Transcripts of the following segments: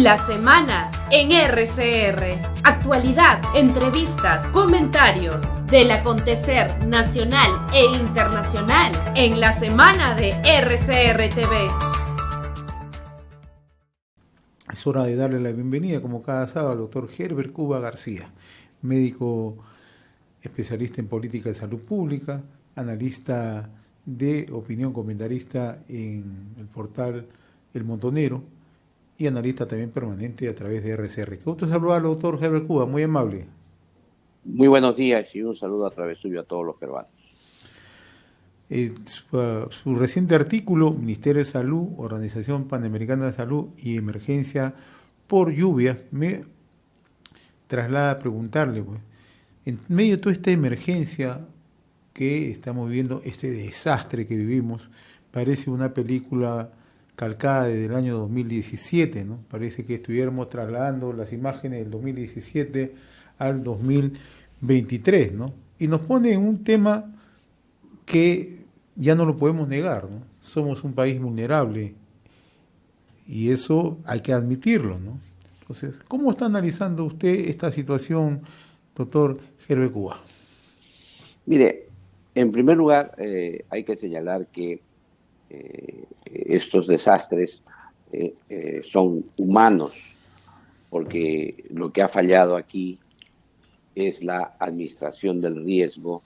La semana en RCR. Actualidad, entrevistas, comentarios del acontecer nacional e internacional en la semana de RCR TV. Es hora de darle la bienvenida, como cada sábado, al doctor Herbert Cuba García, médico especialista en política de salud pública, analista de opinión, comentarista en el portal El Montonero y analista también permanente a través de RCR. Qué gusto saludar al doctor Herbert Cuba, muy amable. Muy buenos días y un saludo a través suyo a todos los peruanos. Su reciente artículo, Ministerio de Salud, Organización Panamericana de Salud y Emergencia por lluvia, me traslada a preguntarle, pues, en medio de toda esta emergencia que estamos viviendo, este desastre que vivimos, parece una película calcada desde el año 2017, ¿no? Parece que estuviéramos trasladando las imágenes del 2017 al 2023, ¿no? Y nos pone en un tema que ya no lo podemos negar, ¿no? Somos un país vulnerable y eso hay que admitirlo, ¿no? Entonces, ¿cómo está analizando usted esta situación, doctor Herbert Cuba? Mire, en primer lugar, hay que señalar que estos desastres son humanos, porque lo que ha fallado aquí es la administración del riesgo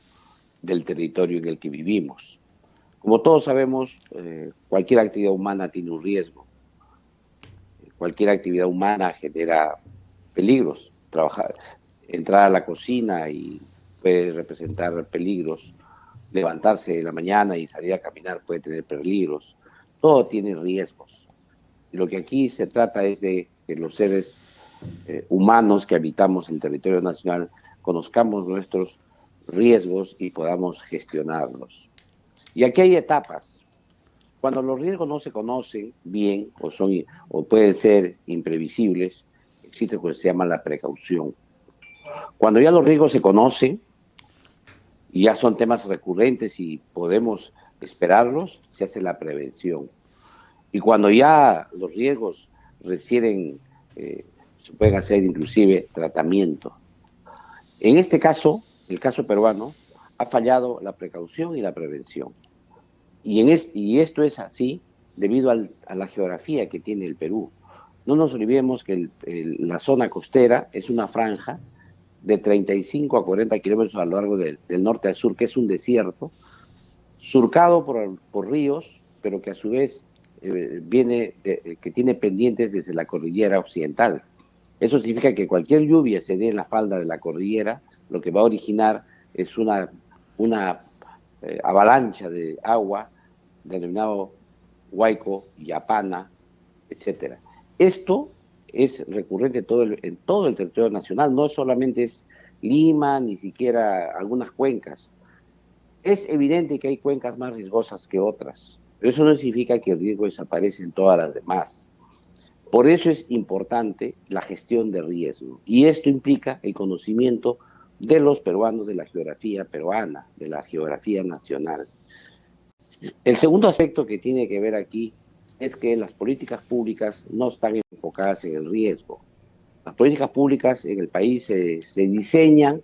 del territorio en el que vivimos. Como todos sabemos, cualquier actividad humana tiene un riesgo. Cualquier actividad humana genera peligros. Entrar a la cocina y puede representar peligros. Levantarse en la mañana y salir a caminar puede tener peligros. Todo tiene riesgos. Y lo que aquí se trata es de que los seres humanos que habitamos el territorio nacional conozcamos nuestros riesgos y podamos gestionarlos. Y aquí hay etapas. Cuando los riesgos no se conocen bien o pueden ser imprevisibles, existe lo que se llama la precaución. Cuando ya los riesgos se conocen y ya son temas recurrentes y podemos esperarlos, se hace la prevención. Y cuando ya los riesgos requieren, se pueden hacer inclusive tratamiento. En este caso, el caso peruano, ha fallado la precaución y la prevención. Y esto es así debido a la geografía que tiene el Perú. No nos olvidemos que la zona costera es una franja de 35 a 40 kilómetros a lo largo del norte al sur, que es un desierto, surcado por ríos, pero que a su vez que tiene pendientes desde la cordillera occidental. Eso significa que cualquier lluvia se dé en la falda de la cordillera, lo que va a originar es una avalancha de agua, denominado Huayco, Yapana, etc. Esto es recurrente en todo el territorio nacional, no solamente es Lima, ni siquiera algunas cuencas. Es evidente que hay cuencas más riesgosas que otras, pero eso no significa que el riesgo desaparece en todas las demás. Por eso es importante la gestión de riesgo, y esto implica el conocimiento de los peruanos de la geografía peruana, de la geografía nacional. El segundo aspecto que tiene que ver aquí es que las políticas públicas no están enfocadas en el riesgo. Las políticas públicas en el país se diseñan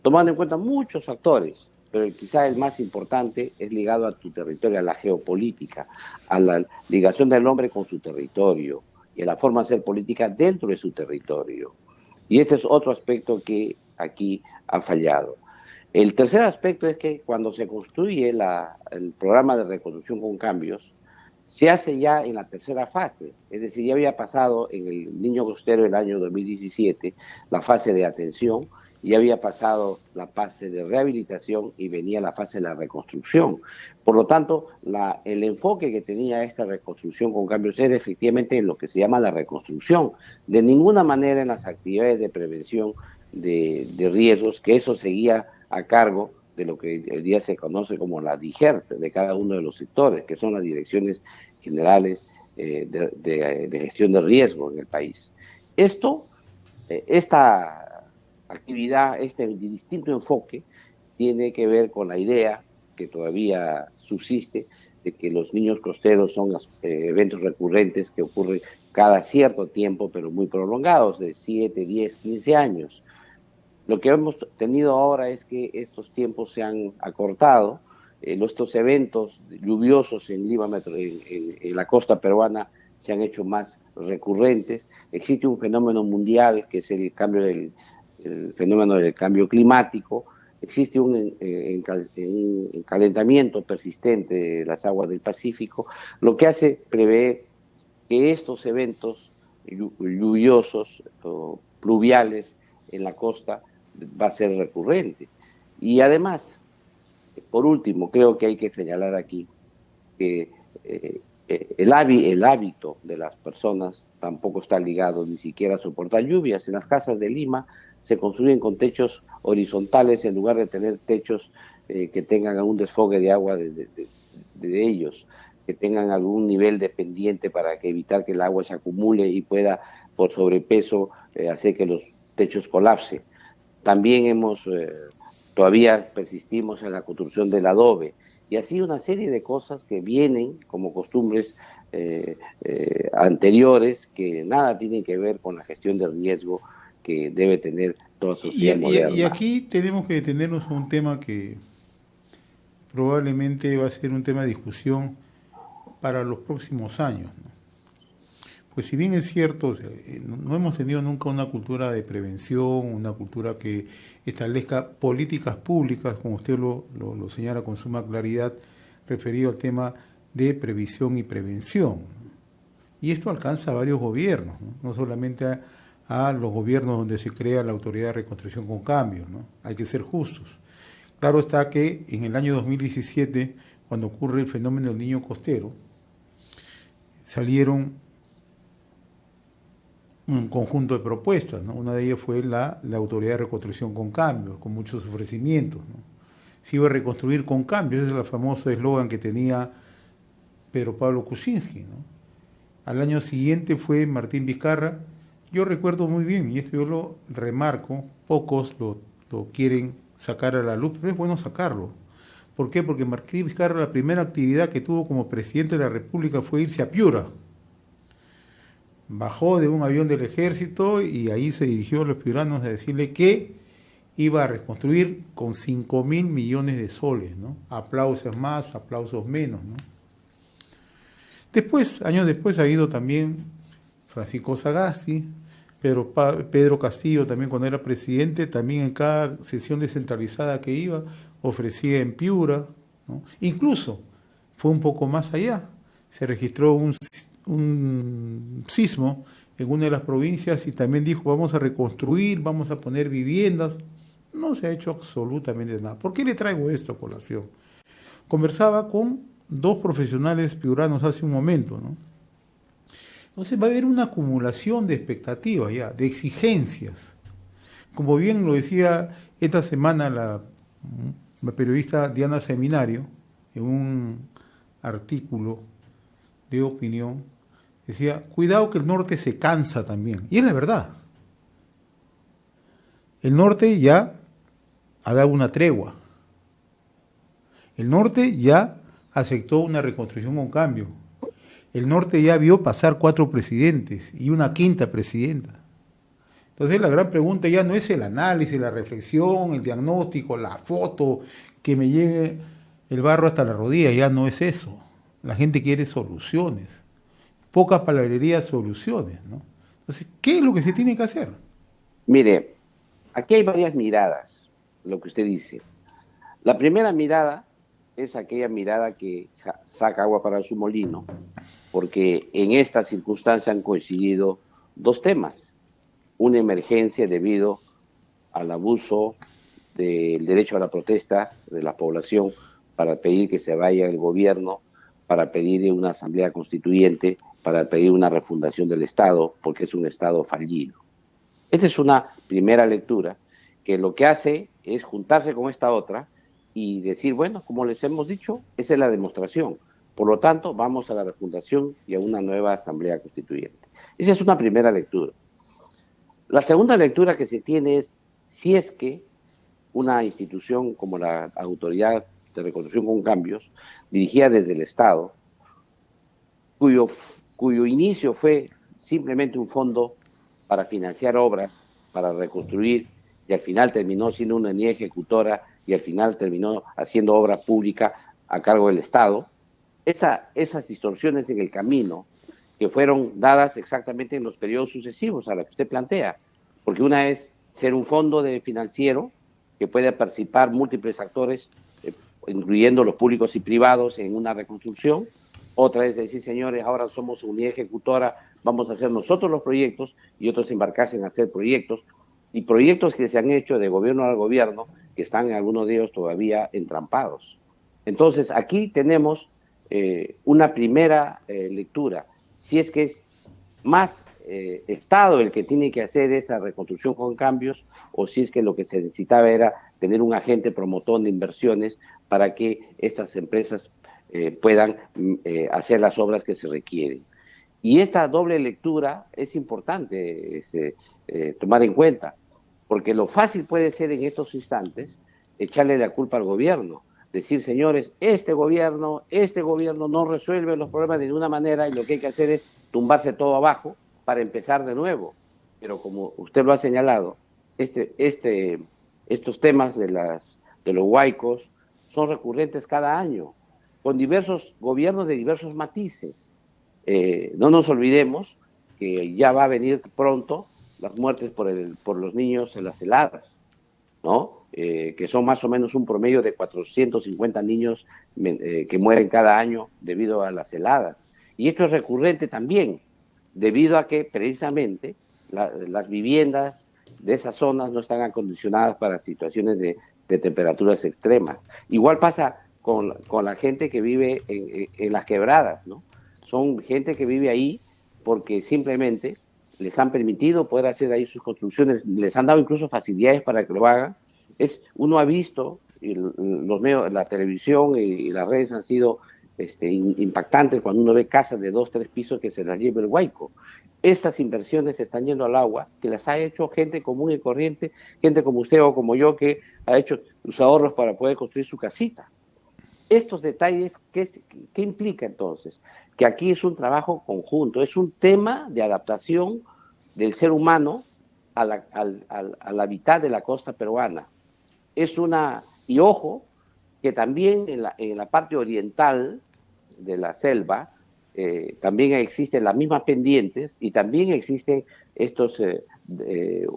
tomando en cuenta muchos factores, pero quizá el más importante es ligado a tu territorio, a la geopolítica, a la ligación del hombre con su territorio y a la forma de hacer política dentro de su territorio. Y este es otro aspecto que aquí ha fallado. El tercer aspecto es que cuando se construye el programa de reconstrucción con cambios, se hace ya en la tercera fase, es decir, ya había pasado en el Niño Costero el año 2017 la fase de atención, ya había pasado la fase de rehabilitación y venía la fase de la reconstrucción. Por lo tanto, el enfoque que tenía esta reconstrucción con cambios era efectivamente en lo que se llama la reconstrucción, de ninguna manera en las actividades de prevención de riesgos, que eso seguía a cargo de lo que hoy día se conoce como la DIGERT de cada uno de los sectores, que son las direcciones generales de gestión de riesgo en el país. Esta actividad, este distinto enfoque, tiene que ver con la idea que todavía subsiste de que los niños costeros son los eventos recurrentes que ocurren cada cierto tiempo, pero muy prolongados, de 7, 10, 15 años. Lo que hemos tenido ahora es que estos tiempos se han acortado, estos eventos lluviosos en Lima, en la costa peruana, se han hecho más recurrentes. Existe un fenómeno mundial que es el fenómeno del cambio climático. Existe un calentamiento persistente de las aguas del Pacífico, lo que hace prever que estos eventos lluviosos o pluviales en la costa va a ser recurrente. Y además, por último, creo que hay que señalar aquí que el hábito de las personas tampoco está ligado ni siquiera a soportar lluvias. En las casas de Lima se construyen con techos horizontales en lugar de tener techos que tengan algún desfogue de agua de ellos, que tengan algún nivel de pendiente para evitar que el agua se acumule y pueda, por sobrepeso, hacer que los techos colapsen. También todavía persistimos en la construcción del adobe, y así una serie de cosas que vienen como costumbres anteriores que nada tienen que ver con la gestión de riesgo que debe tener toda sociedad moderna. Y aquí tenemos que detenernos a un tema que probablemente va a ser un tema de discusión para los próximos años, ¿no? Pues si bien es cierto, no hemos tenido nunca una cultura de prevención, una cultura que establezca políticas públicas, como usted lo señala con suma claridad, referido al tema de previsión y prevención. Y esto alcanza a varios gobiernos, no solamente a los gobiernos donde se crea la Autoridad de Reconstrucción con Cambio, ¿no? Hay que ser justos. Claro está que en el año 2017, cuando ocurre el fenómeno del Niño Costero, salieron un conjunto de propuestas, ¿no? Una de ellas fue la Autoridad de Reconstrucción con Cambio, con muchos ofrecimientos, ¿no? Se iba a reconstruir con cambio, ese es el famoso eslogan que tenía Pedro Pablo Kuczynski, ¿no? Al año siguiente fue Martín Vizcarra. Yo recuerdo muy bien, y esto yo lo remarco, pocos lo quieren sacar a la luz, pero es bueno sacarlo. ¿Por qué? Porque Martín Vizcarra, la primera actividad que tuvo como presidente de la República fue irse a Piura. Bajó de un avión del ejército y ahí se dirigió a los piuranos a decirle que iba a reconstruir con 5.000 millones de soles, ¿no? Aplausos más, aplausos menos, ¿no? Después, años después, ha ido también Francisco Sagasti, Pedro Castillo también cuando era presidente, también en cada sesión descentralizada que iba, ofrecía en Piura, ¿no? Incluso fue un poco más allá, se registró un sismo en una de las provincias y también dijo vamos a reconstruir, vamos a poner viviendas. No se ha hecho absolutamente nada. ¿Por qué le traigo esto a colación? Conversaba con dos profesionales piuranos hace un momento, ¿no? Entonces va a haber una acumulación de expectativas ya, de exigencias. Como bien lo decía esta semana la periodista Diana Seminario, en un artículo de opinión, decía, cuidado que el norte se cansa también. Y es la verdad. El norte ya ha dado una tregua. El norte ya aceptó una reconstrucción con cambio. El norte ya vio pasar 4 presidentes y una 5ª presidenta. Entonces la gran pregunta ya no es el análisis, la reflexión, el diagnóstico, la foto, que me llegue el barro hasta la rodilla, ya no es eso. La gente quiere soluciones. Pocas palabrerías, soluciones, ¿no? Entonces, ¿qué es lo que se tiene que hacer? Mire, aquí hay varias miradas, lo que usted dice. La primera mirada es aquella mirada que saca agua para su molino, porque en esta circunstancia han coincidido 2 temas. Una emergencia debido al abuso del derecho a la protesta de la población para pedir que se vaya el gobierno, para pedir una asamblea constituyente, para pedir una refundación del Estado, porque es un Estado fallido. Esta es una primera lectura que lo que hace es juntarse con esta otra y decir, bueno, como les hemos dicho, esa es la demostración. Por lo tanto, vamos a la refundación y a una nueva asamblea constituyente. Esa es una primera lectura. La segunda lectura que se tiene es si es que una institución como la Autoridad de Reconstrucción con Cambios, dirigida desde el Estado, cuyo inicio fue simplemente un fondo para financiar obras, para reconstruir, y al final terminó siendo una unidad ejecutora y al final terminó haciendo obra pública a cargo del Estado. Esas distorsiones en el camino que fueron dadas exactamente en los periodos sucesivos a la que usted plantea, porque una es ser un fondo de financiero que puede participar múltiples actores, incluyendo los públicos y privados, en una reconstrucción. Otra es decir, señores, ahora somos unidad ejecutora, vamos a hacer nosotros los proyectos y otros embarcarse en hacer proyectos, y proyectos que se han hecho de gobierno a gobierno, que están algunos de ellos todavía entrampados. Entonces, aquí tenemos una primera lectura. Si es que es más Estado el que tiene que hacer esa reconstrucción con cambios, o si es que lo que se necesitaba era tener un agente promotor de inversiones para que estas empresas puedan hacer las obras que se requieren. Y esta doble lectura es importante tomar en cuenta, porque lo fácil puede ser en estos instantes echarle la culpa al gobierno, decir, señores, este gobierno no resuelve los problemas de ninguna manera y lo que hay que hacer es tumbarse todo abajo para empezar de nuevo. Pero como usted lo ha señalado, estos temas de los huaicos son recurrentes cada año, con diversos gobiernos de diversos matices. No nos olvidemos que ya va a venir pronto las muertes por los niños en las heladas, ¿no? Que son más o menos un promedio de 450 niños que mueren cada año debido a las heladas. Y esto es recurrente también, debido a que precisamente las viviendas de esas zonas no están acondicionadas para situaciones de temperaturas extremas. Igual pasa con la gente que vive en las quebradas, ¿no? Son gente que vive ahí porque simplemente les han permitido poder hacer ahí sus construcciones, les han dado incluso facilidades para que lo hagan. Uno ha visto, los medios, la televisión y las redes han sido impactantes cuando uno ve casas de 2, 3 pisos que se las lleva el huaico. Estas inversiones se están yendo al agua, que las ha hecho gente común y corriente, gente como usted o como yo, que ha hecho sus ahorros para poder construir su casita. Estos detalles, ¿qué implica entonces? Que aquí es un trabajo conjunto, es un tema de adaptación del ser humano al hábitat de la costa peruana. Y ojo, que también en la parte oriental de la selva también existen las mismas pendientes y también existen estos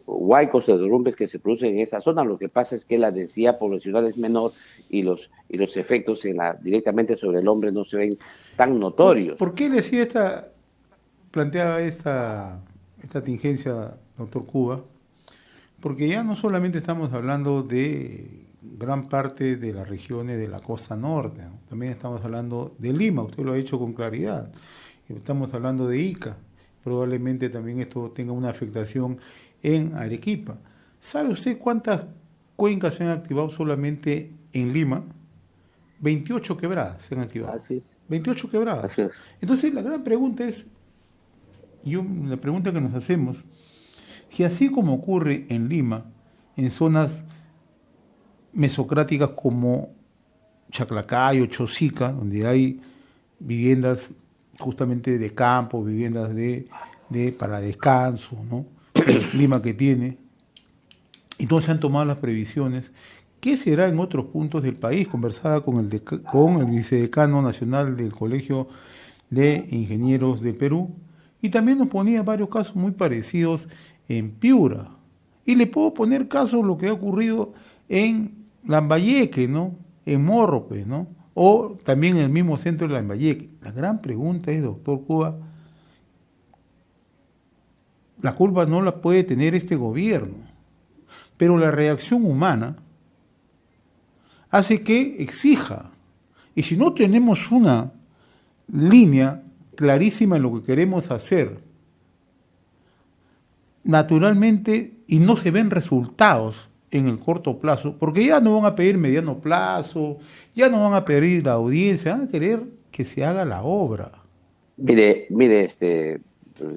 huaicos de derrumbes que se producen en esa zona. Lo que pasa es que la densidad poblacional es menor y los efectos directamente sobre el hombre no se ven tan notorios. ¿Por qué le decía planteaba esta tingencia, doctor Cuba? Porque ya no solamente estamos hablando de gran parte de las regiones de la costa norte, ¿no? También estamos hablando de Lima, usted lo ha dicho con claridad. Estamos hablando de Ica, probablemente también esto tenga una afectación en Arequipa. ¿Sabe usted cuántas cuencas se han activado solamente en Lima? 28 quebradas se han activado. Así es. 28 quebradas. Así es. Entonces la gran pregunta es, la pregunta que nos hacemos, que así como ocurre en Lima, en zonas mesocráticas como Chaclacayo, Chosica, donde hay viviendas justamente de campo, viviendas para descanso, ¿no? El clima que tiene, y no se han tomado las previsiones. ¿Qué será en otros puntos del país? Conversaba con el vicedecano nacional del Colegio de Ingenieros de Perú, y también nos ponía varios casos muy parecidos en Piura. Y le puedo poner casos lo que ha ocurrido en Lambayeque, ¿no? En Morrope, ¿no? O también en el mismo centro de Lambayeque. La gran pregunta es, doctor Cuba, la culpa no la puede tener este gobierno, pero la reacción humana hace que exija. Y si no tenemos una línea clarísima en lo que queremos hacer, naturalmente, y no se ven resultados en el corto plazo, porque ya no van a pedir mediano plazo, ya no van a pedir la audiencia, van a querer que se haga la obra. Mire,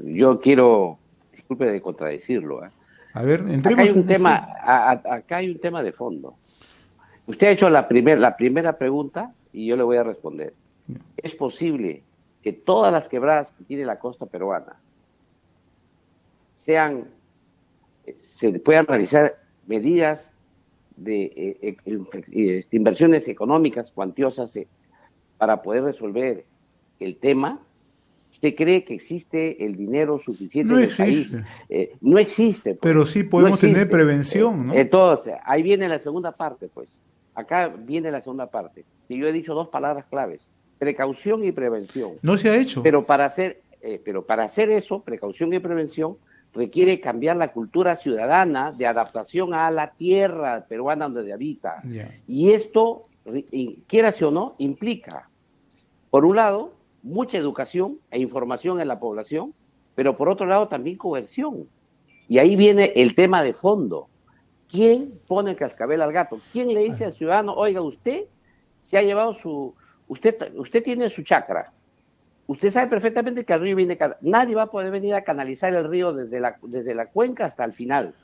yo quiero, disculpe de contradecirlo, A ver, acá hay un tema de fondo. Usted ha hecho la primera pregunta y yo le voy a responder. ¿Es posible que todas las quebradas que tiene la costa peruana se puedan realizar medidas de inversiones económicas cuantiosas para poder resolver el tema. ¿Usted cree que existe el dinero suficiente en el país? No existe. Pues. Pero sí podemos tener prevención, ¿no? Entonces, ahí viene la segunda parte, pues. Acá viene la segunda parte. Y yo he dicho dos palabras claves: precaución y prevención. No se ha hecho. Pero para hacer eso, precaución y prevención, requiere cambiar la cultura ciudadana de adaptación a la tierra peruana donde habita. Yeah. Y esto, quieras o no, implica, por un lado, mucha educación e información en la población, pero por otro lado también coerción. Y ahí viene el tema de fondo. ¿Quién pone el cascabel al gato? ¿Quién le dice al ciudadano, oiga, usted se ha llevado usted tiene su chacra? Usted sabe perfectamente que el río viene... Nadie va a poder venir a canalizar el río desde la cuenca hasta el final.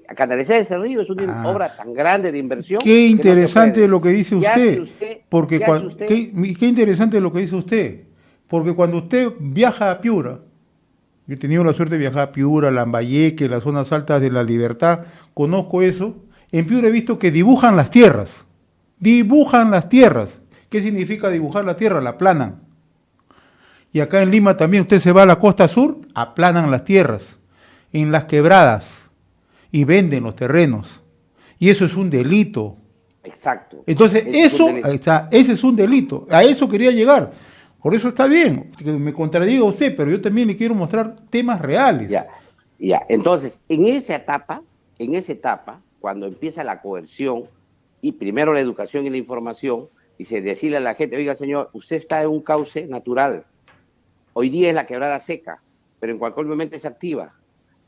A canalizar ese río es una obra tan grande de inversión. Qué interesante lo que dice usted. Qué interesante lo que dice usted. Porque cuando usted viaja a Piura, yo he tenido la suerte de viajar a Piura, Lambayeque, las zonas altas de La Libertad, conozco eso. En Piura he visto que dibujan las tierras. Dibujan las tierras. ¿Qué significa dibujar la tierra? La aplanan. Y acá en Lima también usted se va a la costa sur, aplanan las tierras, en las quebradas, y venden los terrenos. Y eso es un delito. Exacto. Entonces, ese es un delito. A eso quería llegar. Por eso está bien, que me contradiga usted, pero yo también le quiero mostrar temas reales. Ya. Entonces, en esa etapa, cuando empieza la coerción, y primero la educación y la información, y se decirle a la gente, oiga señor, usted está en un cauce natural. Hoy día es la quebrada seca, pero en cualquier momento se activa.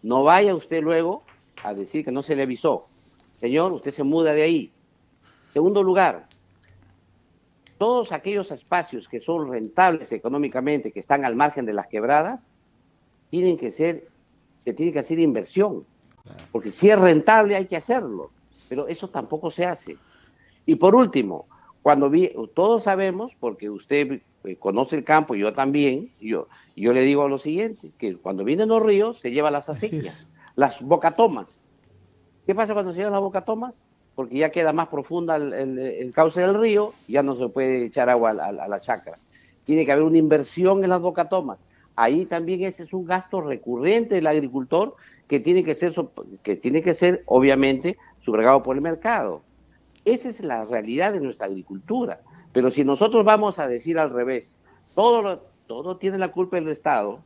No vaya usted luego a decir que no se le avisó. Señor, usted se muda de ahí. Segundo lugar, todos aquellos espacios que son rentables económicamente, que están al margen de las quebradas, se tiene que hacer inversión. Porque si es rentable hay que hacerlo, pero eso tampoco se hace. Y por último, todos sabemos, porque usted conoce el campo, yo también, yo le digo lo siguiente, que cuando vienen los ríos se llevan las acequias, las bocatomas. ¿Qué pasa cuando se llevan las bocatomas? Porque ya queda más profunda el cauce del río, ya no se puede echar agua a la chacra. Tiene que haber una inversión en las bocatomas. Ahí también ese es un gasto recurrente del agricultor que tiene que ser obviamente sufragado por el mercado. Esa es la realidad de nuestra agricultura. Pero si nosotros vamos a decir al revés, todo tiene la culpa del Estado,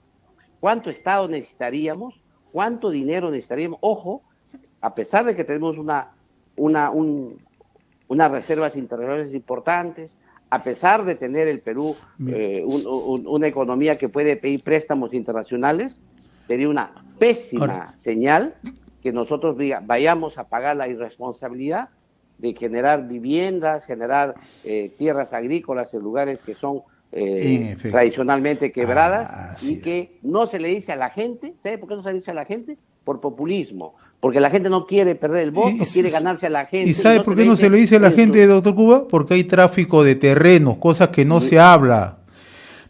¿cuánto Estado necesitaríamos? ¿Cuánto dinero necesitaríamos? Ojo, a pesar de que tenemos unas reservas internacionales importantes, a pesar de tener el Perú una economía que puede pedir préstamos internacionales, sería una pésima señal que nosotros vayamos a pagar la irresponsabilidad de generar viviendas, generar tierras agrícolas en lugares que son tradicionalmente quebradas y que no se le dice a la gente. ¿Sabe por qué no se le dice a la gente? Por populismo, porque la gente no quiere perder el voto, quiere ganarse a la gente. ¿Y sabe por qué no se le dice a la gente, doctor Cuba? Porque hay tráfico de terrenos, cosas que no se habla.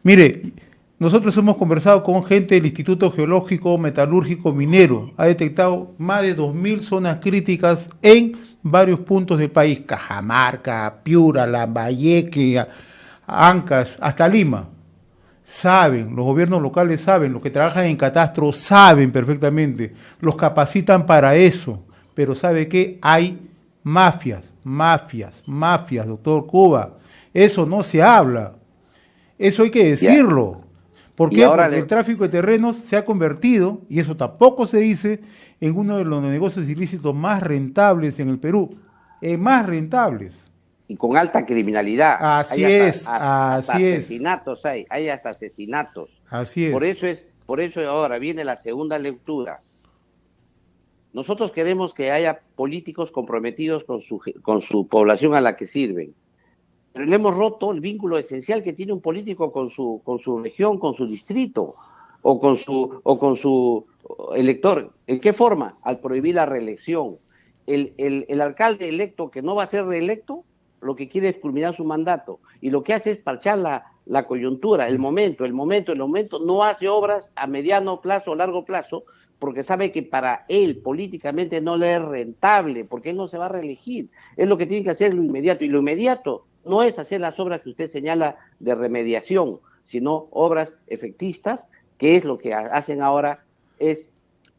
Mire, nosotros hemos conversado con gente del Instituto Geológico, Metalúrgico, Minero. Ha detectado más de 2.000 zonas críticas en varios puntos del país. Cajamarca, Piura, Lambayeque, Ancash, hasta Lima. Saben, los gobiernos locales saben, los que trabajan en catastro saben perfectamente, los capacitan para eso. Pero ¿sabe qué? Hay mafias, doctor Cuba. Eso no se habla. Eso hay que decirlo. ¿Por qué? Porque el tráfico de terrenos se ha convertido, y eso tampoco se dice, en uno de los negocios ilícitos más rentables en el Perú. Más rentables. Y con alta criminalidad. Así es. Asesinatos hay hasta asesinatos. Así es. Por eso ahora viene la segunda lectura. Nosotros queremos que haya políticos comprometidos con su población a la que sirven. Pero le hemos roto el vínculo esencial que tiene un político con su región, con su distrito o con su elector. ¿En qué forma? Al prohibir la reelección. El alcalde electo que no va a ser reelecto, lo que quiere es culminar su mandato. Y lo que hace es parchar la coyuntura, el momento. No hace obras a mediano plazo o largo plazo porque sabe que para él políticamente no le es rentable, porque él no se va a reelegir. Es lo que tiene que hacer lo inmediato, y lo inmediato no es hacer las obras que usted señala de remediación, sino obras efectistas, que es lo que hacen ahora, es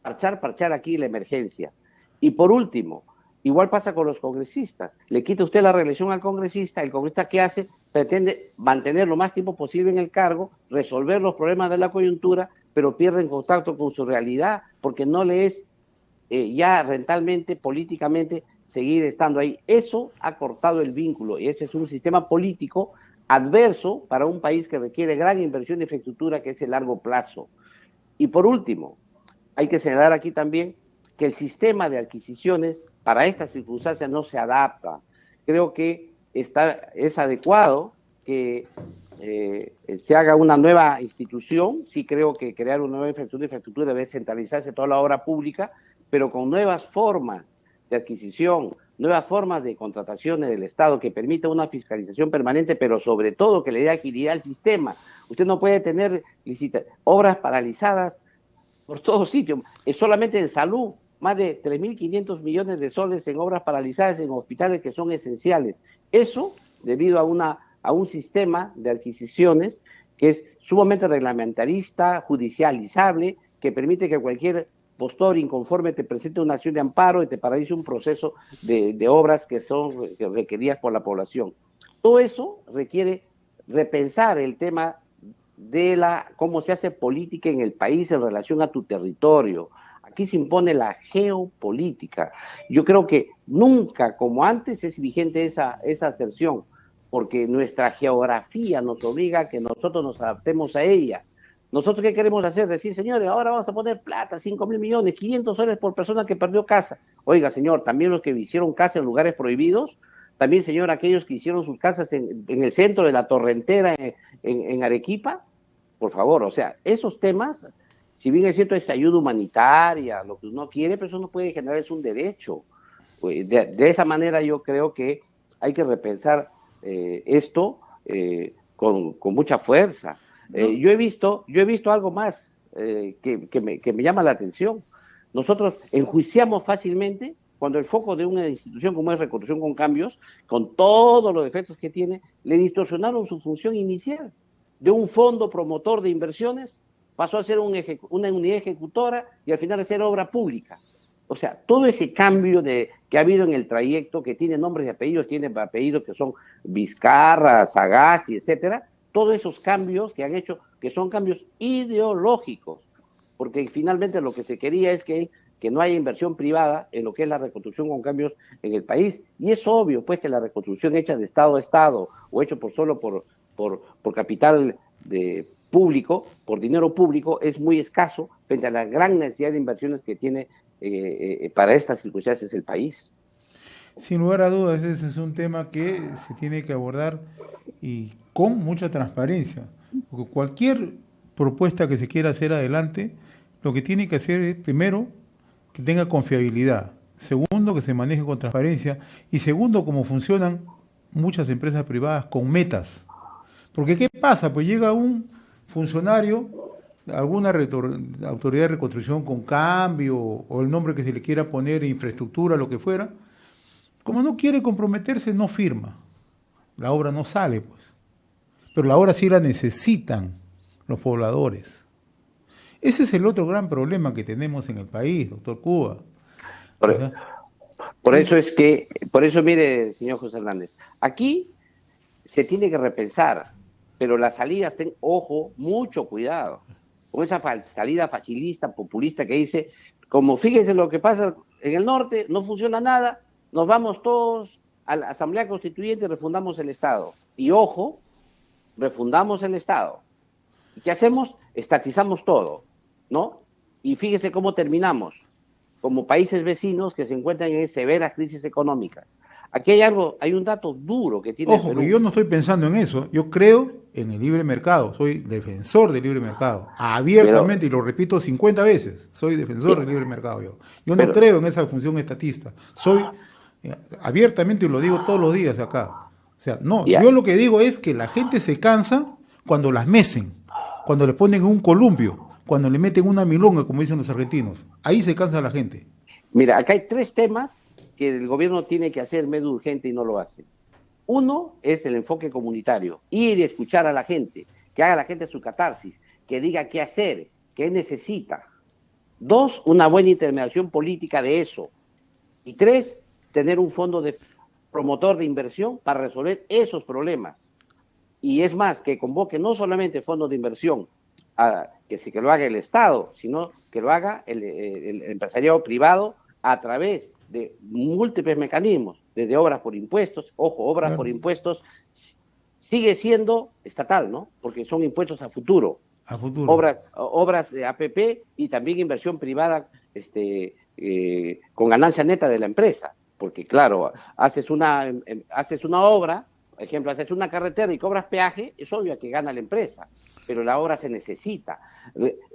parchar aquí la emergencia. Y por último, igual pasa con los congresistas. Le quita usted la reelección al congresista, el congresista ¿qué hace? Pretende mantener lo más tiempo posible en el cargo, resolver los problemas de la coyuntura, pero pierde en contacto con su realidad, porque no le es ya rentablemente, políticamente, seguir estando ahí. Eso ha cortado el vínculo, y ese es un sistema político adverso para un país que requiere gran inversión de infraestructura, que es el largo plazo. Y por último, hay que señalar aquí también que el sistema de adquisiciones para estas circunstancias no se adapta. Creo que es adecuado que se haga una nueva institución. Sí creo que crear una nueva infraestructura debe centralizarse toda la obra pública, pero con nuevas formas de adquisición, nuevas formas de contrataciones del Estado que permita una fiscalización permanente, pero sobre todo que le dé agilidad al sistema. Usted no puede tener obras paralizadas por todos sitios. Es solamente en salud, más de 3.500 millones de soles en obras paralizadas en hospitales que son esenciales. Eso debido a un sistema de adquisiciones que es sumamente reglamentarista, judicializable, que permite que cualquier postor inconforme te presente una acción de amparo y te paralice un proceso de obras que son requeridas por la población. Todo eso requiere repensar el tema de cómo se hace política en el país en relación a tu territorio. Aquí se impone la geopolítica. Yo creo que nunca como antes es vigente esa aserción, porque nuestra geografía nos obliga a que nosotros nos adaptemos a ella. ¿Nosotros qué queremos hacer? Decir, señores, ahora vamos a poner plata, 5.000 millones, 500 soles por persona que perdió casa. Oiga, señor, también los que hicieron casa en lugares prohibidos, también, señor, aquellos que hicieron sus casas en el centro de la Torrentera, en Arequipa, por favor, o sea, esos temas, si bien es cierto, es ayuda humanitaria, lo que uno quiere, pero eso no puede generar, es un derecho. De esa manera yo creo que hay que repensar esto con mucha fuerza. Yo he visto algo más que me llama la atención. Nosotros enjuiciamos fácilmente cuando el foco de una institución como es Reconstrucción con Cambios, con todos los defectos que tiene, le distorsionaron su función inicial. De un fondo promotor de inversiones pasó a ser una unidad ejecutora y al final a ser obra pública. O sea, todo ese cambio que ha habido en el trayecto, que tiene nombres y apellidos, tiene apellidos que son Vizcarra, Sagasti, etcétera, todos esos cambios que han hecho, que son cambios ideológicos, porque finalmente lo que se quería es que no haya inversión privada en lo que es la reconstrucción con cambios en el país. Y es obvio, pues, que la reconstrucción hecha de Estado a Estado o hecho solo por capital público, por dinero público, es muy escaso frente a la gran necesidad de inversiones que tiene para estas circunstancias el país. Sin lugar a dudas, ese es un tema que se tiene que abordar y con mucha transparencia, porque cualquier propuesta que se quiera hacer adelante, lo que tiene que hacer es, primero, que tenga confiabilidad, segundo, que se maneje con transparencia, y segundo, como funcionan muchas empresas privadas con metas. Porque ¿qué pasa? Pues llega un funcionario, alguna autoridad de reconstrucción con cambio, o el nombre que se le quiera poner, infraestructura, lo que fuera, como no quiere comprometerse, no firma. La obra no sale, pues. Pero la obra sí la necesitan los pobladores. Ese es el otro gran problema que tenemos en el país, doctor Cuba. Por eso, mire, señor José Hernández, aquí se tiene que repensar, pero las salidas, ojo, mucho cuidado, con esa salida facilista, populista que dice, como fíjense lo que pasa en el norte, no funciona nada, nos vamos todos a la Asamblea Constituyente y refundamos el Estado. Y ojo, refundamos el Estado. ¿Y qué hacemos? Estatizamos todo, ¿no? Y fíjese cómo terminamos, como países vecinos que se encuentran en severas crisis económicas. Aquí hay un dato duro que tiene Ojo, que yo no estoy pensando en eso, yo creo en el libre mercado, soy defensor del libre mercado, abiertamente, y lo repito 50 veces, soy defensor del libre mercado yo no creo en esa función estatista, soy abiertamente, y lo digo todos los días acá, o sea, no, yo lo que digo es que la gente se cansa cuando las mecen, cuando les ponen un columpio, cuando le meten una milonga, como dicen los argentinos. Ahí se cansa la gente. Mira, acá hay 3 temas que el gobierno tiene que hacer medio urgente y no lo hace. Uno es el enfoque comunitario, ir y escuchar a la gente, que haga la gente su catarsis, que diga qué hacer, qué necesita. 2, una buena intermediación política de eso. Y 3, tener un fondo de promotor de inversión para resolver esos problemas. Y es más, que convoque no solamente fondos de inversión, que lo haga el Estado, sino que lo haga el empresariado privado a través de múltiples mecanismos, desde obras por impuestos. Ojo, obras por impuestos sigue siendo estatal, ¿no? Porque son impuestos a futuro. A futuro. Obras de APP y también inversión privada con ganancia neta de la empresa. Porque claro, haces una obra, por ejemplo, haces una carretera y cobras peaje, es obvio que gana la empresa, pero la obra se necesita.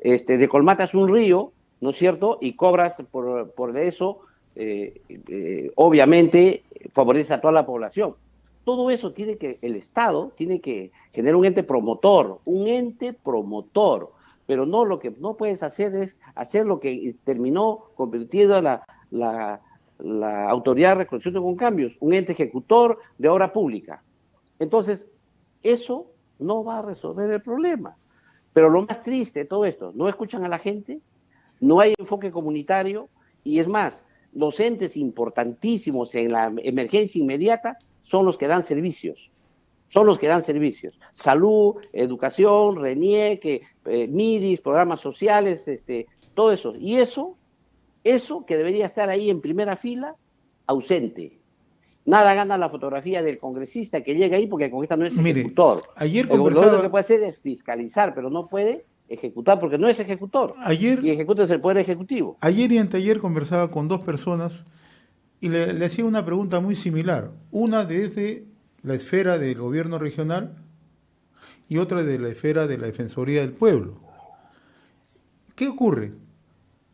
Decolmatas un río, ¿no es cierto? Y cobras por eso, obviamente favorece a toda la población. Todo eso el Estado tiene que generar un ente promotor, pero no, lo que no puedes hacer es hacer lo que terminó convirtiendo a la Autoridad de Reconstrucción con Cambios, un ente ejecutor de obra pública. Entonces, eso no va a resolver el problema. Pero lo más triste de todo esto, no escuchan a la gente, no hay enfoque comunitario, y es más, los entes importantísimos en la emergencia inmediata son los que dan servicios. Salud, educación, RENIEC, MIDIS, programas sociales, todo eso. Y eso que debería estar ahí en primera fila, ausente. Nada gana la fotografía del congresista que llega ahí porque el congresista no es ejecutor. Ayer lo único que puede hacer es fiscalizar, pero no puede ejecutar porque no es ejecutor. Y ejecuta es el Poder Ejecutivo. Ayer y anteayer conversaba con 2 personas y le hacía una pregunta muy similar. Una desde la esfera del gobierno regional y otra de la esfera de la Defensoría del Pueblo. ¿Qué ocurre?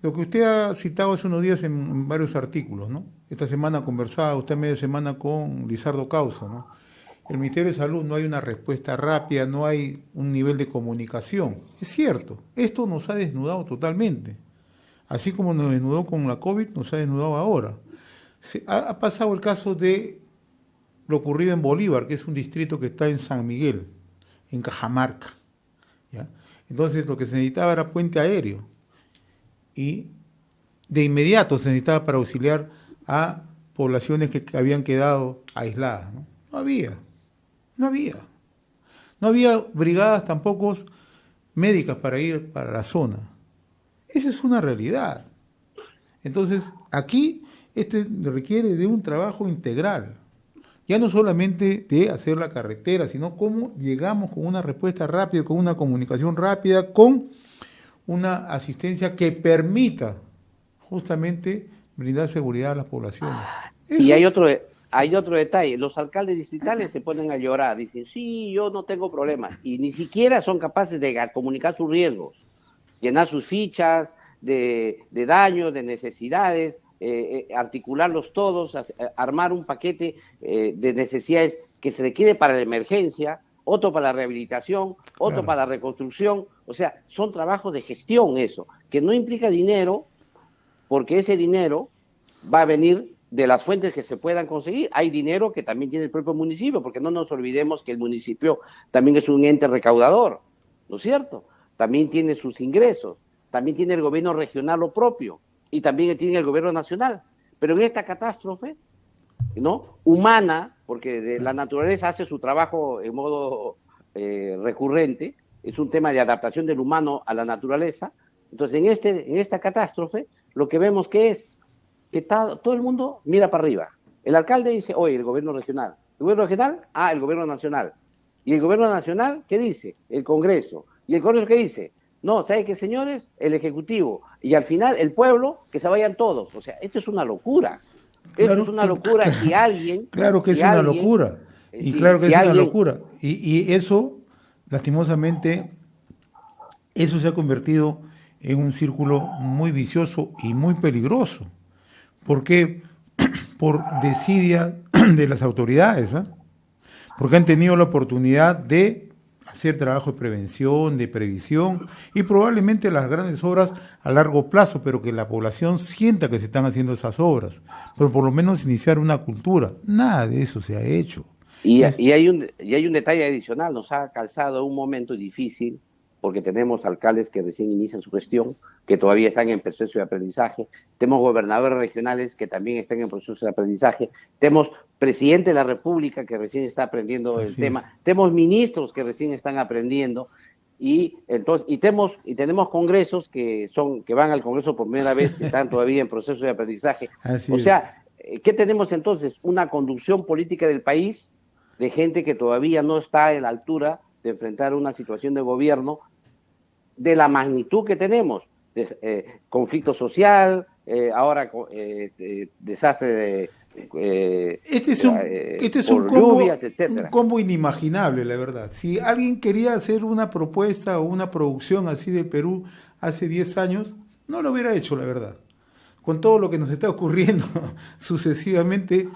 Lo que usted ha citado hace unos días en varios artículos, ¿no? Esta semana conversaba usted media semana con Lizardo Causa, ¿no? El Ministerio de Salud no hay una respuesta rápida, no hay un nivel de comunicación. Es cierto, esto nos ha desnudado totalmente. Así como nos desnudó con la COVID, nos ha desnudado ahora. Ha pasado el caso de lo ocurrido en Bolívar, que es un distrito que está en San Miguel, en Cajamarca, ¿ya? Entonces lo que se necesitaba era puente aéreo. Y de inmediato se necesitaba para auxiliar a poblaciones que habían quedado aisladas, ¿no? No había brigadas tampoco médicas para ir para la zona. Esa es una realidad. Entonces, aquí requiere de un trabajo integral. Ya no solamente de hacer la carretera, sino cómo llegamos con una respuesta rápida, con una comunicación rápida, con una asistencia que permita justamente brindar seguridad a las poblaciones. Y hay otro detalle, los alcaldes distritales se ponen a llorar, dicen, sí, yo no tengo problema, y ni siquiera son capaces de comunicar sus riesgos, llenar sus fichas de daños, de necesidades, articularlos todos, armar un paquete de necesidades que se requiere para la emergencia, otro para la rehabilitación, otro para la reconstrucción. O sea, son trabajos de gestión eso, que no implica dinero, porque ese dinero va a venir de las fuentes que se puedan conseguir. Hay dinero que también tiene el propio municipio, porque no nos olvidemos que el municipio también es un ente recaudador, ¿no es cierto? También tiene sus ingresos, también tiene el gobierno regional lo propio, y también tiene el gobierno nacional. Pero en esta catástrofe, ¿no?, humana, porque de la naturaleza hace su trabajo en modo recurrente, es un tema de adaptación del humano a la naturaleza. Entonces, en esta catástrofe, lo que vemos que todo el mundo mira para arriba. El alcalde dice, oye, el gobierno regional. ¿El gobierno regional? Ah, el gobierno nacional. ¿Y el gobierno nacional qué dice? El Congreso. ¿Y el Congreso qué dice? No, ¿sabe qué, señores? El Ejecutivo. Y al final, el pueblo, que se vayan todos. O sea, esto es una locura. Esto es una locura. Si alguien... Claro que es una locura. Y claro que es una locura. Y eso, lastimosamente, eso se ha convertido en un círculo muy vicioso y muy peligroso. ¿Por qué? Por desidia de las autoridades, ¿eh? Porque han tenido la oportunidad de hacer trabajo de prevención, de previsión y probablemente las grandes obras a largo plazo, pero que la población sienta que se están haciendo esas obras, pero por lo menos iniciar una cultura. Nada de eso se ha hecho. Y hay un detalle adicional, nos ha calzado un momento difícil porque tenemos alcaldes que recién inician su gestión, que todavía están en proceso de aprendizaje, tenemos gobernadores regionales que también están en proceso de aprendizaje, tenemos presidente de la República que recién está aprendiendo el tema, tenemos ministros que recién están aprendiendo, y tenemos congresos que van al Congreso por primera vez, que están todavía en proceso de aprendizaje. O sea, ¿qué tenemos entonces? Una conducción política del país de gente que todavía no está a la altura de enfrentar una situación de gobierno de la magnitud que tenemos, conflicto social, ahora desastre de este es un combo, lluvias, un combo inimaginable, la verdad. Si alguien quería hacer una propuesta o una producción así de Perú hace 10 años, no lo hubiera hecho, la verdad. Con todo lo que nos está ocurriendo sucesivamente,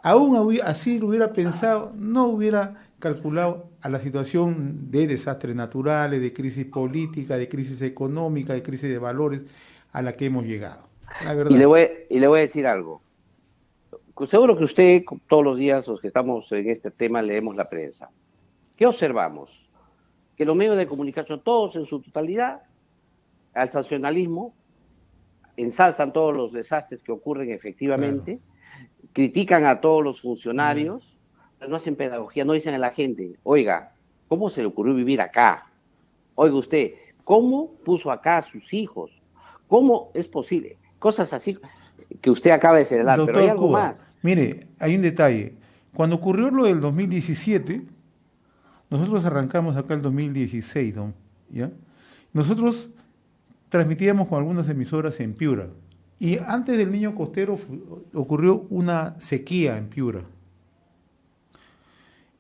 aún así lo hubiera pensado, no hubiera calculado a la situación de desastres naturales, de crisis política, de crisis económica, de crisis de valores a la que hemos llegado. La verdad. Y le voy a decir algo. Seguro que usted, todos los días, los que estamos en este tema, leemos la prensa. ¿Qué observamos? Que los medios de comunicación, todos en su totalidad, al sensacionalismo, ensalzan todos los desastres que ocurren efectivamente, critican a todos los funcionarios, pero no hacen pedagogía, no dicen a la gente, oiga, ¿cómo se le ocurrió vivir acá? Oiga usted, ¿cómo puso acá a sus hijos? ¿Cómo es posible? Cosas así que usted acaba de señalar, Doctor pero hay algo Cuba, más. Mire, hay un detalle. Cuando ocurrió lo del 2017, nosotros arrancamos acá el 2016, ¿ya? Nosotros transmitíamos con algunas emisoras en Piura. Y antes del Niño Costero ocurrió una sequía en Piura.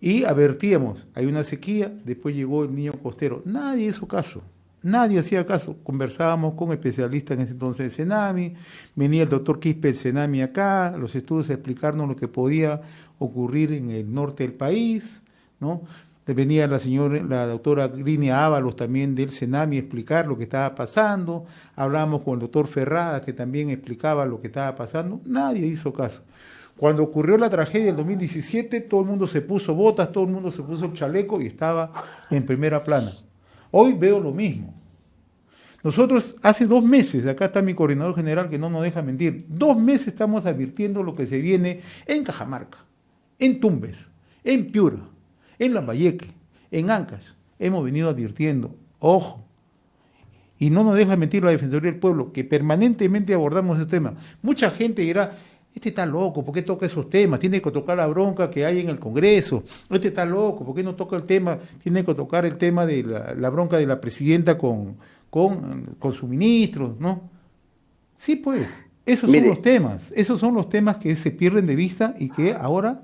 Y advertíamos, hay una sequía, después llegó el Niño Costero. Nadie hizo caso. Nadie hacía caso. Conversábamos con especialistas en ese entonces de Senami, venía el doctor Quispe del Senami acá, los estudios a explicarnos lo que podía ocurrir en el norte del país, ¿no? Venía la doctora Grinia Ábalos también del Senami a explicar lo que estaba pasando, hablábamos con el doctor Ferrada que también explicaba lo que estaba pasando, nadie hizo caso. Cuando ocurrió la tragedia del 2017, todo el mundo se puso botas, todo el mundo se puso el chaleco y estaba en primera plana. Hoy veo lo mismo. Nosotros hace 2 meses, acá está mi coordinador general que no nos deja mentir, 2 meses estamos advirtiendo lo que se viene en Cajamarca, en Tumbes, en Piura, en Lambayeque, en Ancash. Hemos venido advirtiendo, ojo, y no nos deja mentir la Defensoría del Pueblo, que permanentemente abordamos ese tema. Mucha gente dirá, este está loco, ¿por qué toca esos temas? Tiene que tocar la bronca que hay en el Congreso. Este está loco, ¿por qué no toca el tema? Tiene que tocar el tema de la bronca de la presidenta con sus ministros, ¿no? Sí, pues, esos son los temas que se pierden de vista y que ahora,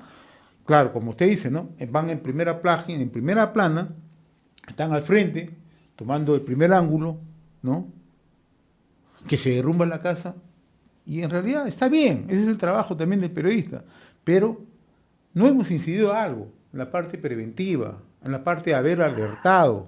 claro, como usted dice, ¿no? Van en primera plana, están al frente, tomando el primer ángulo, ¿no? Que se derrumba la casa. Y en realidad está bien, ese es el trabajo también del periodista, pero no hemos incidido en algo, en la parte preventiva, en la parte de haber alertado.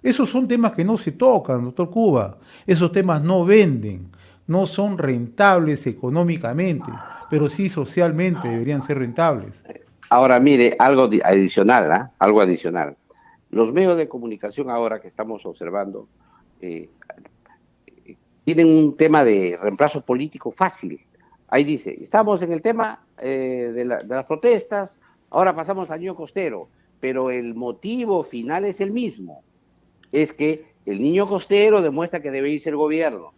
Esos son temas que no se tocan, doctor Cuba, esos temas no venden, no son rentables económicamente, pero sí socialmente deberían ser rentables. Ahora, mire, algo adicional, algo adicional. Los medios de comunicación ahora que estamos observando, tienen un tema de reemplazo político fácil. Ahí dice, estamos en el tema de las protestas, ahora pasamos al Niño Costero, pero el motivo final es el mismo. Es que el Niño Costero demuestra que debe irse el gobierno.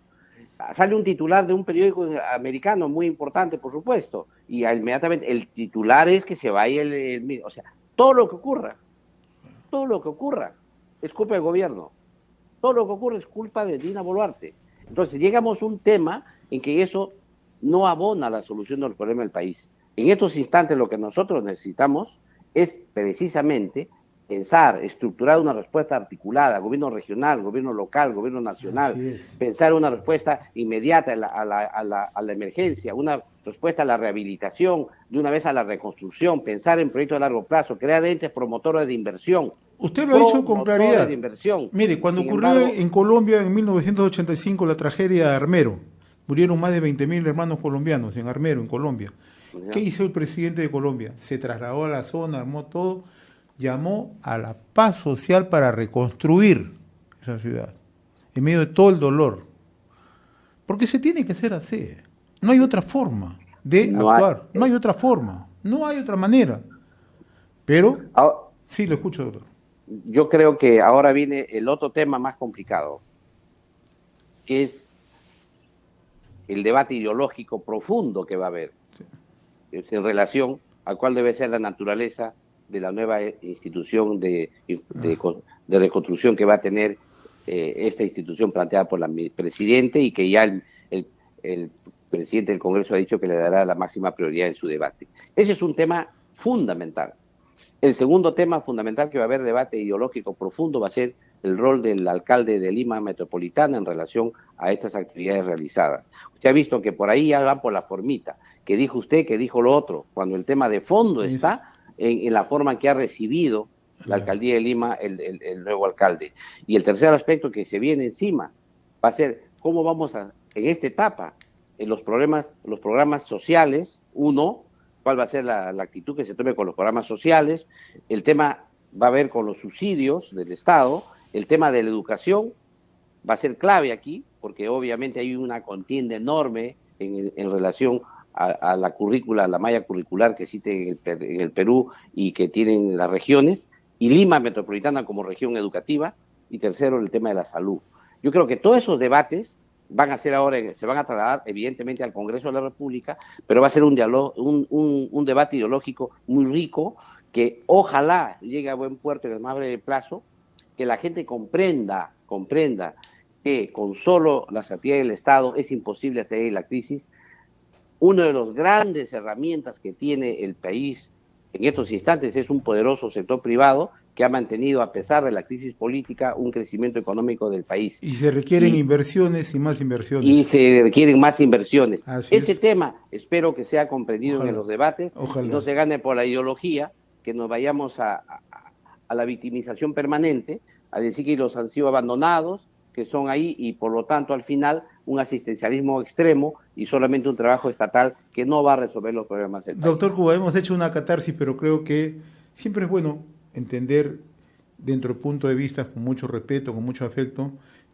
Sale un titular de un periódico americano muy importante, por supuesto, y inmediatamente el titular es que se vaya el mismo. O sea, todo lo que ocurra es culpa del gobierno. Todo lo que ocurre es culpa de Dina Boluarte. Entonces llegamos a un tema en que eso no abona la solución del problema del país. En estos instantes lo que nosotros necesitamos es precisamente pensar, estructurar una respuesta articulada, gobierno regional, gobierno local, gobierno nacional, pensar una respuesta inmediata a la emergencia, una respuesta a la rehabilitación, de una vez a la reconstrucción, pensar en proyectos de largo plazo, crear entes promotores de inversión. Usted lo ha dicho con claridad. De inversión. Mire, cuando ocurrió en Colombia en 1985 la tragedia de Armero, murieron más de 20.000 hermanos colombianos en Armero, en Colombia. ¿Qué hizo el presidente de Colombia? Se trasladó a la zona, armó todo, llamó a la paz social para reconstruir esa ciudad, en medio de todo el dolor. Porque se tiene que hacer así. No hay otra forma de actuar. No hay otra forma. No hay otra manera. Pero, sí, lo escucho, doctor. Yo creo que ahora viene el otro tema más complicado, que es el debate ideológico profundo que va a haber, sí, en relación a cuál debe ser la naturaleza de la nueva institución de reconstrucción que va a tener esta institución planteada por el presidente, y que ya el presidente del Congreso ha dicho que le dará la máxima prioridad en su debate. Ese es un tema fundamental. El segundo tema fundamental que va a haber debate ideológico profundo va a ser el rol del alcalde de Lima Metropolitana en relación a estas actividades realizadas. Usted ha visto que por ahí ya van por la formita, que dijo usted, que dijo lo otro, cuando el tema de fondo está en la forma en que ha recibido la alcaldía de Lima el nuevo alcalde. Y el tercer aspecto que se viene encima va a ser cómo vamos a, en esta etapa, en los programas sociales, cuál va a ser la actitud que se tome con los programas sociales. El tema va a ver con los subsidios del Estado. El tema de la educación va a ser clave aquí, porque obviamente hay una contienda enorme en relación a la currícula, a la malla curricular que existe en el Perú y que tienen las regiones, y Lima Metropolitana como región educativa. Y tercero, el tema de la salud. Yo creo que todos esos debates van a ser ahora, se van a trasladar evidentemente al Congreso de la República, pero va a ser un diálogo, un debate ideológico muy rico, que ojalá llegue a buen puerto en el más breve plazo, que la gente comprenda que con solo las actividades del Estado es imposible salir de la crisis. Una de las grandes herramientas que tiene el país en estos instantes es un poderoso sector privado que ha mantenido, a pesar de la crisis política, un crecimiento económico del país. Y se requieren inversiones y más inversiones. Y se requieren más inversiones. Ese tema espero que sea comprendido en los debates, y no se gane por la ideología, que nos vayamos a la victimización permanente, a decir que los han sido abandonados, que son ahí, y por lo tanto al final un asistencialismo extremo y solamente un trabajo estatal que no va a resolver los problemas del país. Doctor Cuba, hemos hecho una catarsis, pero creo que siempre es bueno entender dentro del punto de vista, con mucho respeto, con mucho afecto,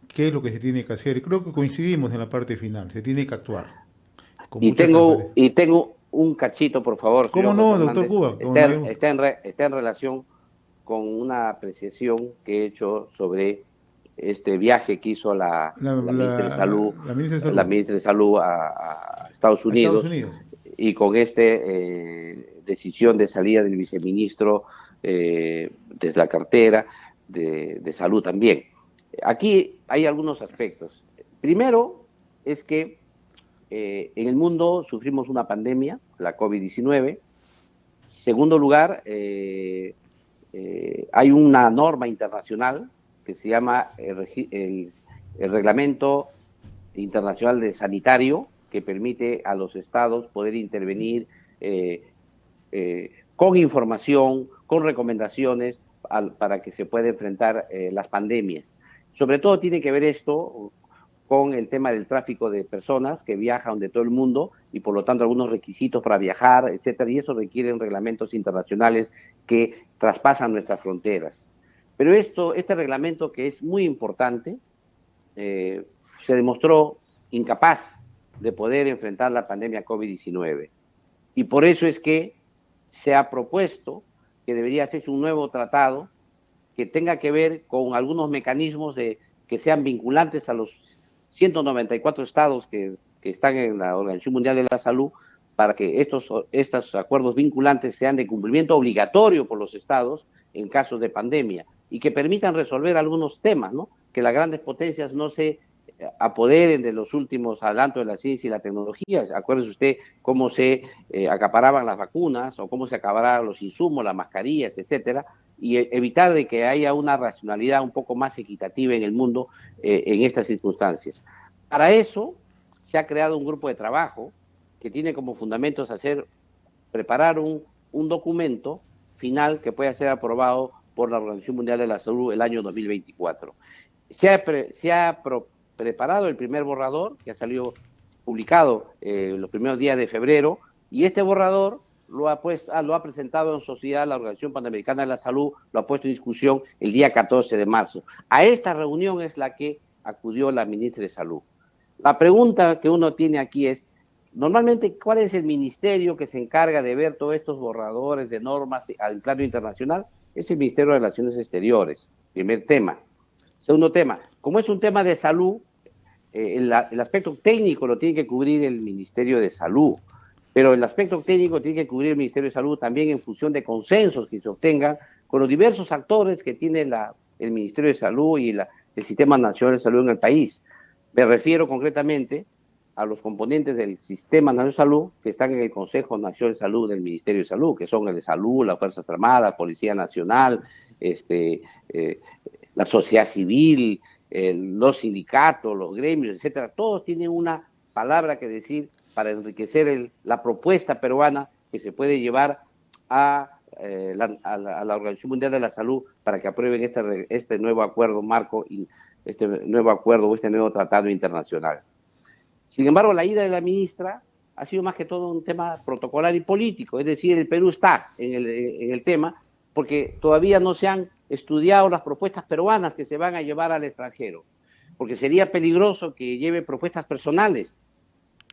qué es lo que se tiene que hacer. Y creo que coincidimos en la parte final, se tiene que actuar. Y tengo un cachito, por favor. ¿Cómo no, doctor Cuba? Está en relación con una apreciación que he hecho sobre este viaje que hizo la ministra de Salud a Estados Unidos, y con decisión de salida del viceministro desde la cartera de Salud también. Aquí hay algunos aspectos. Primero es que en el mundo sufrimos una pandemia, la COVID-19. Segundo lugar, hay una norma internacional que se llama el Reglamento Internacional de Sanitario, que permite a los estados poder intervenir con información, con recomendaciones para que se pueda enfrentar las pandemias. Sobre todo tiene que ver esto con el tema del tráfico de personas que viajan de todo el mundo, y por lo tanto algunos requisitos para viajar, etcétera, y eso requieren reglamentos internacionales que traspasan nuestras fronteras. Pero este reglamento, que es muy importante, se demostró incapaz de poder enfrentar la pandemia COVID-19. Y por eso es que se ha propuesto que debería hacerse un nuevo tratado que tenga que ver con algunos mecanismos que sean vinculantes a los 194 estados que están en la Organización Mundial de la Salud, para que estos acuerdos vinculantes sean de cumplimiento obligatorio por los estados en casos de pandemia, y que permitan resolver algunos temas, ¿no? Que las grandes potencias no se apoderen de los últimos adelantos de la ciencia y la tecnología. Acuérdese usted cómo se acaparaban las vacunas, o cómo se acaparaban los insumos, las mascarillas, etcétera, y evitar de que haya una racionalidad un poco más equitativa en el mundo en estas circunstancias. Para eso se ha creado un grupo de trabajo que tiene como fundamentos preparar un documento final que pueda ser aprobado por la Organización Mundial de la Salud el año 2024. Se ha preparado el primer borrador, que ha salido publicado los primeros días de febrero, y este borrador lo ha presentado en sociedad la Organización Panamericana de la Salud, lo ha puesto en discusión el día 14 de marzo. A esta reunión es la que acudió la ministra de Salud. La pregunta que uno tiene aquí es, normalmente, ¿cuál es el ministerio que se encarga de ver todos estos borradores de normas al plano internacional? Es el Ministerio de Relaciones Exteriores, primer tema. Segundo tema, como es un tema de salud, el aspecto técnico lo tiene que cubrir el Ministerio de Salud, pero el aspecto técnico tiene que cubrir el Ministerio de Salud también en función de consensos que se obtengan con los diversos actores que tiene el Ministerio de Salud y el Sistema Nacional de Salud en el país. Me refiero concretamente a los componentes del Sistema Nacional de Salud que están en el Consejo Nacional de Salud del Ministerio de Salud, que son el de Salud, las Fuerzas Armadas, Policía Nacional, la sociedad civil, los sindicatos, los gremios, etcétera. Todos tienen una palabra que decir para enriquecer la propuesta peruana que se puede llevar a la Organización Mundial de la Salud para que aprueben este nuevo acuerdo marco, este nuevo tratado internacional. Sin embargo, la ida de la ministra ha sido más que todo un tema protocolar y político, es decir, el Perú está en el tema porque todavía no se han estudiado las propuestas peruanas que se van a llevar al extranjero, porque sería peligroso que lleve propuestas personales,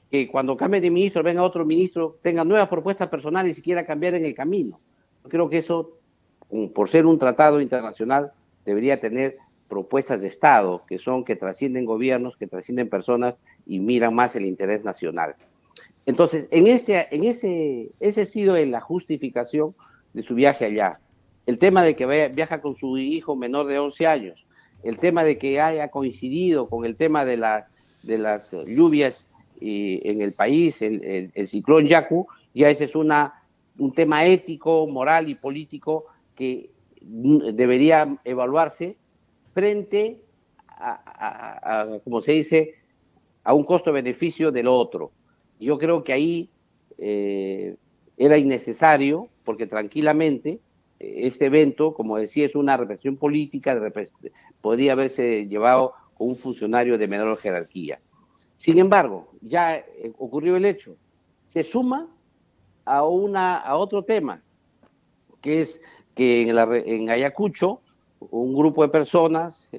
que cuando cambie de ministro venga otro ministro, tenga nuevas propuestas personales y quiera cambiar en el camino. Yo creo que eso, por ser un tratado internacional, debería tener propuestas de Estado, que trascienden gobiernos, que trascienden personas y miran más el interés nacional. Entonces, ese ha sido la justificación de su viaje allá. El tema de que viaja con su hijo menor de 11 años, el tema de que haya coincidido con el tema de las lluvias en el país, el ciclón Yaku, ya ese es un tema ético, moral y político que debería evaluarse frente como se dice, a un costo-beneficio del otro. Yo creo que ahí era innecesario, porque tranquilamente este evento, como decía, es una represión política, podría haberse llevado con un funcionario de menor jerarquía. Sin embargo, ya ocurrió el hecho. Se suma a otro tema, que es que en Ayacucho un grupo de personas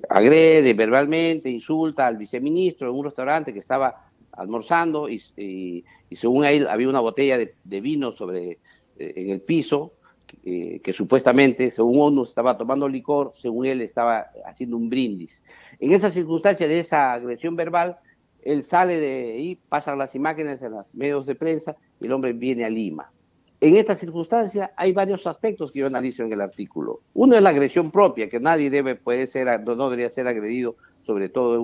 agrede verbalmente, insulta al viceministro en un restaurante que estaba almorzando y según él había una botella de vino en el piso que supuestamente, según uno, estaba tomando licor, según él estaba haciendo un brindis. En esa circunstancia de esa agresión verbal, él sale de ahí, pasan las imágenes en los medios de prensa y el hombre viene a Lima. En esta circunstancia hay varios aspectos que yo analizo en el artículo. Uno es la agresión propia, que nadie no debería ser agredido, sobre todo en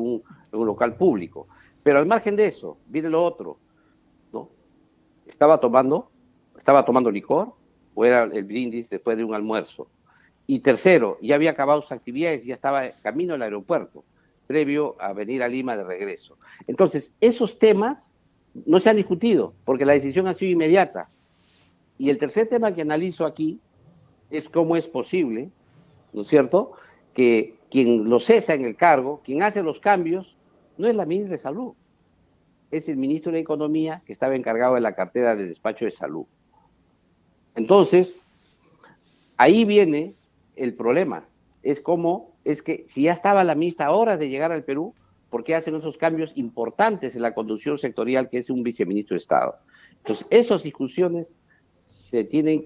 un local público. Pero al margen de eso, viene lo otro, ¿no? Estaba tomando licor o era el brindis después de un almuerzo. Y tercero, ya había acabado sus actividades, ya estaba camino al aeropuerto, previo a venir a Lima de regreso. Entonces, esos temas no se han discutido, porque la decisión ha sido inmediata. Y el tercer tema que analizo aquí es cómo es posible, ¿no es cierto?, que quien lo cesa en el cargo, quien hace los cambios, no es la ministra de Salud, es el ministro de Economía que estaba encargado de la cartera de despacho de salud. Entonces, ahí viene el problema. Es que si ya estaba la ministra a horas de llegar al Perú, ¿por qué hacen esos cambios importantes en la conducción sectorial que es un viceministro de Estado? Entonces, esas discusiones se tienen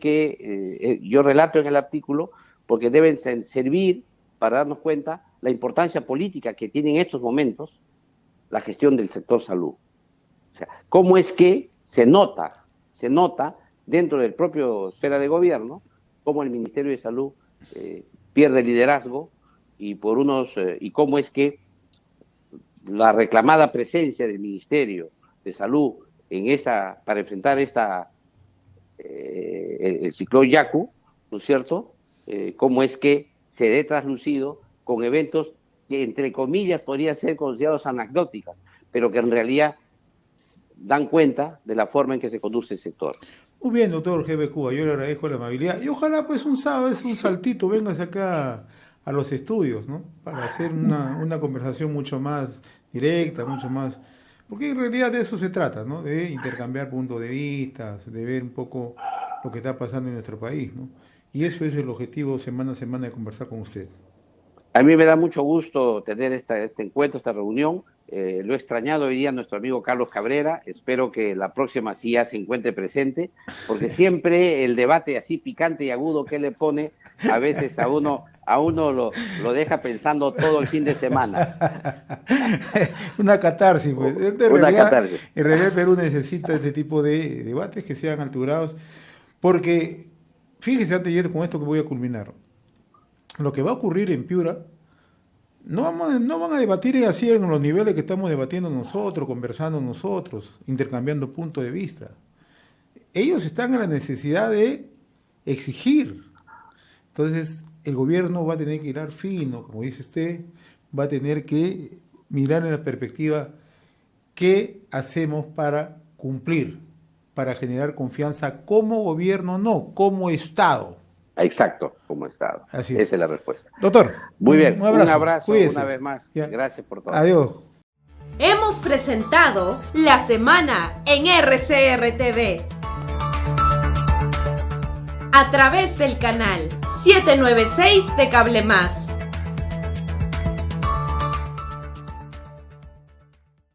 yo relato en el artículo, porque deben servir para darnos cuenta la importancia política que tiene en estos momentos la gestión del sector salud. O sea, cómo es que se nota dentro del propio esfera de gobierno, cómo el Ministerio de Salud pierde liderazgo y cómo es que la reclamada presencia del Ministerio de Salud para enfrentar el ciclón Yaku, ¿no es cierto?, cómo es que se ve traslucido con eventos que, entre comillas, podrían ser considerados anecdóticos, pero que en realidad dan cuenta de la forma en que se conduce el sector. Muy bien, doctor GB Cuba, yo le agradezco la amabilidad y ojalá pues un sábado es un saltito, vengas acá a los estudios, ¿no? Para hacer una conversación mucho más directa, mucho más... Porque en realidad de eso se trata, ¿no? De intercambiar puntos de vista, de ver un poco lo que está pasando en nuestro país, ¿no? Y eso es el objetivo semana a semana de conversar con usted. A mí me da mucho gusto tener este encuentro, esta reunión. Lo he extrañado hoy día nuestro amigo Carlos Cabrera. Espero que la próxima sí ya se encuentre presente, porque siempre el debate así picante y agudo que le pone, a veces a uno lo deja pensando todo el fin de semana. Una catarsis, pues. Catarsis. En realidad Perú necesita este tipo de debates que sean alturados, porque, fíjese antes de ir con esto que voy a culminar, lo que va a ocurrir en Piura, no van a debatir así en los niveles que estamos debatiendo nosotros, conversando nosotros, intercambiando puntos de vista. Ellos están en la necesidad de exigir. Entonces, el gobierno va a tener que hilar fino, como dice usted, va a tener que mirar en la perspectiva qué hacemos para cumplir, para generar confianza como gobierno, no, como Estado. Exacto, como Estado. Así es. Esa es la respuesta. Doctor, muy bien, un abrazo Cuídese. Una vez más. Ya. Gracias por todo. Adiós. Hemos presentado La Semana en RCR TV a través del canal 796 de Cable Más.